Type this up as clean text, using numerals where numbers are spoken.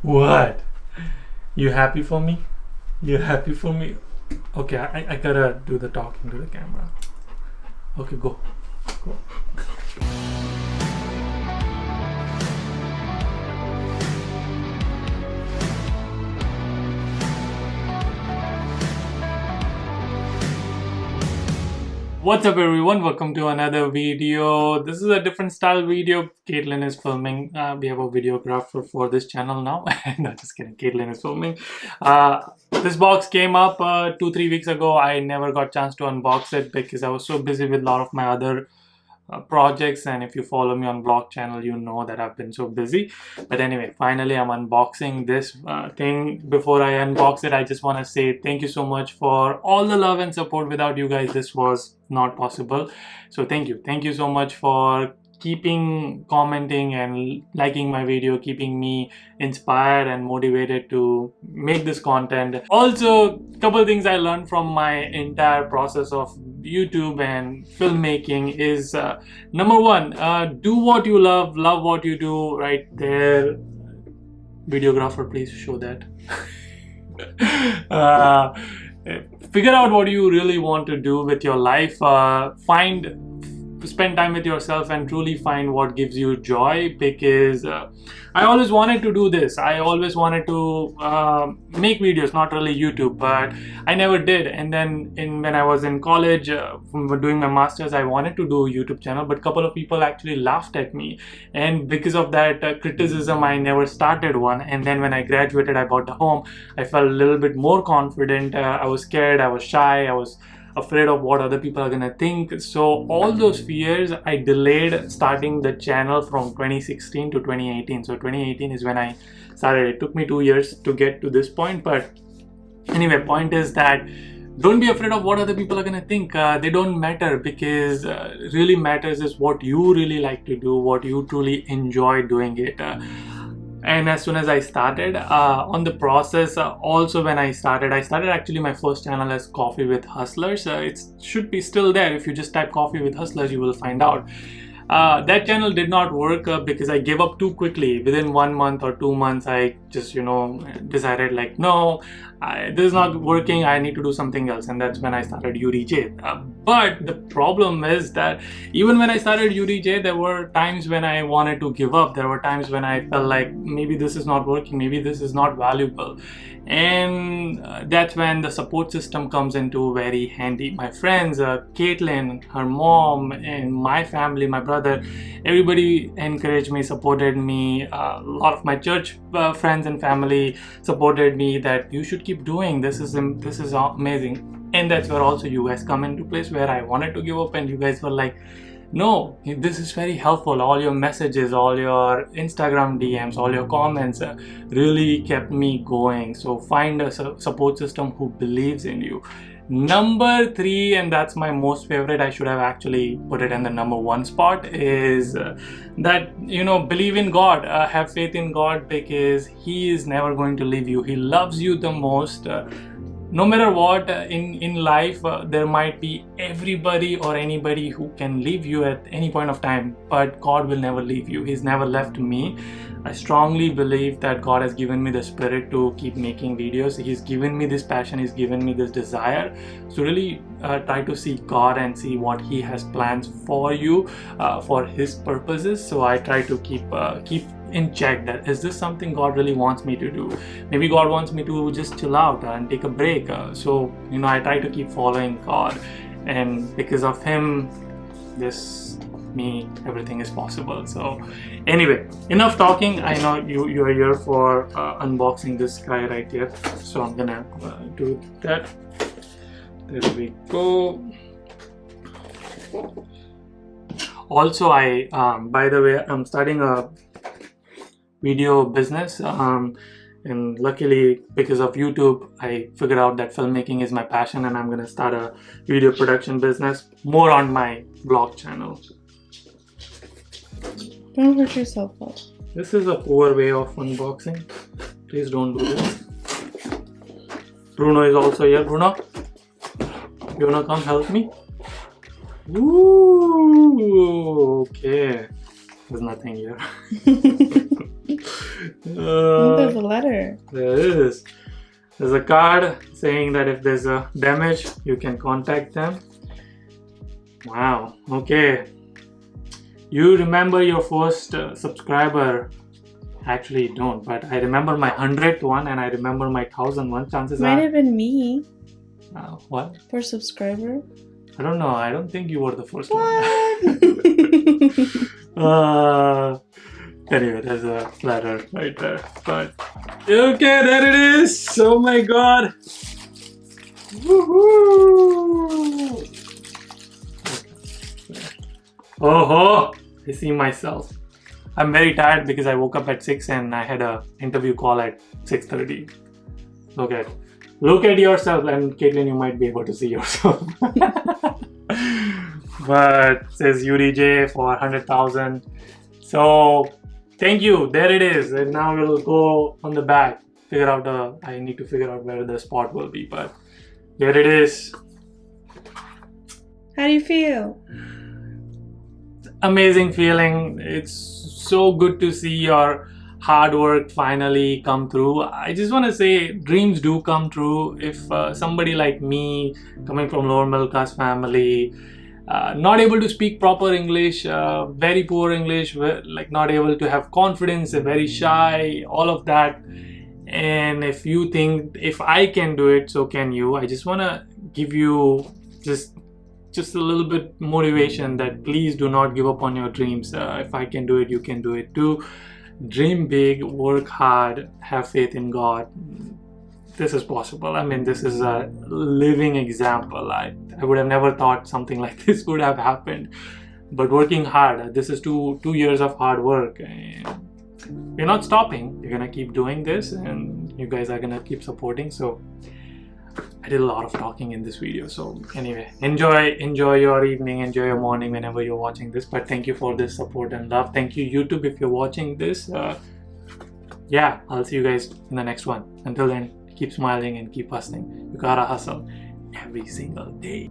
What? You happy for me? You happy for me? Okay, I gotta do the talking to the camera. Okay, go. Go. What's up everyone, welcome to another video. This is a different style video. Caitlin is filming. We have a videographer for this channel now. No, just kidding. Caitlin is filming. This box came up 2-3 weeks ago. I never got a chance to unbox it because I was so busy with a lot of my other projects, and if you follow me on vlog channel you know that I've been so busy. But anyway, finally I'm unboxing this thing. Before I unbox it, I just want to say thank you so much for all the love and support. Without you guys this was not possible, so thank you so much for keeping commenting and liking my video, keeping me inspired and motivated to make this content. Also, couple things I learned from my entire process of YouTube and filmmaking is number one, do what you love what you do. Right there, videographer, please show that. Figure out what you really want to do with your life. Spend time with yourself and truly find what gives you joy, because I always wanted to do this. I always wanted to make videos, not really YouTube, but I never did. And then when I was in college doing my masters, I wanted to do a YouTube channel, but a couple of people actually laughed at me, and because of that criticism I never started one. And then when I graduated, I bought a home, I felt a little bit more confident. I was scared, I was shy, I was afraid of what other people are gonna think. So all those fears, I delayed starting the channel from 2016 to 2018. So 2018 is when I started. It took me 2 years to get to this point, but anyway, point is that don't be afraid of what other people are gonna think. They don't matter, because really matters is what you really like to do, what you truly enjoy doing it. And as soon as I started on the process, also when I started actually my first channel as Coffee with Hustlers. It should be still there. If you just type Coffee with Hustlers, you will find out. That channel did not work because I gave up too quickly. Within 1 month or 2 months, I just decided like, no, this is not working, I need to do something else. And that's when I started Yudi. But the problem is that even when I started Yudi, there were times when I wanted to give up. There were times when I felt like maybe this is not working, maybe this is not valuable. And that's when the support system comes into very handy. My friends, Caitlin, her mom, and my family, my brother, everybody encouraged me, supported me. A lot of my church friends and family supported me that you should keep doing this. Is amazing. And that's where also you guys come into place, where I wanted to give up and you guys were like, no, this is very helpful. All your messages, all your Instagram DMs, all your comments really kept me going. So find a support system who believes in you. Number 3, and that's my most favorite, I should have actually put it in the number 1 spot, is that believe in God, have faith in God, because He is never going to leave you. He loves you the most. No matter what in life, there might be everybody or anybody who can leave you at any point of time, but God will never leave you. He's never left me. I strongly believe that God has given me the spirit to keep making videos. He's given me this passion, He's given me this desire. So really try to seek God and see what He has plans for you, for His purposes. So I try to keep in check that is this something God really wants me to do. Maybe God wants me to just chill out and take a break. So I try to keep following God, and because of Him, everything is possible. So anyway, enough talking. I know you are here for unboxing this guy right here, so I'm gonna do that. There we go. Also, I by the way, I'm starting a video business, and luckily because of YouTube I figured out that filmmaking is my passion, and I'm gonna start a video production business more on my vlog channel. Don't hurt yourself up. This is a poor way of unboxing. Please don't do this. Bruno is also here. Bruno, you wanna come help me? Ooh, okay. There's nothing here. There's a letter. There is. There's a card saying that if there's a damage, you can contact them. Wow. Okay. You remember your first subscriber? Actually, don't. But I remember my 100th one, and I remember my 1000th one. Chances Might are. have been me. What? First subscriber. I don't know. I don't think you were the first What? one. Anyway, there's a letter right there. But okay, there it is. Oh my god. Woohoo! Oh, I see myself. I'm very tired because I woke up at 6 and I had a interview call at 6:30. Look at yourself, and Caitlin, you might be able to see yourself. But it says Yudi for 100,000. So thank you. There it is. And now we'll go on the back. I need to figure out where the spot will be. But there it is. How do you feel? Amazing feeling. It's so good to see your hard work finally come through. I just want to say dreams do come true. If somebody like me, coming from lower middle class family, not able to speak proper English, very poor English, like not able to have confidence, very shy, all of that. And if you think if I can do it, so can you. I just want to give you just a little bit motivation that please do not give up on your dreams. If I can do it, you can do it too. Dream big, work hard, have faith in God. This is possible. I mean, this is a living example. I would have never thought something like this would have happened. But working hard, this is two years of hard work. And we're not stopping. We're gonna keep doing this, and you guys are gonna keep supporting. So I did a lot of talking in this video. So anyway, enjoy your evening, enjoy your morning whenever you're watching this. But thank you for this support and love. Thank you, YouTube, if you're watching this. Yeah, I'll see you guys in the next one. Until then, keep smiling and keep hustling. You gotta hustle every single day.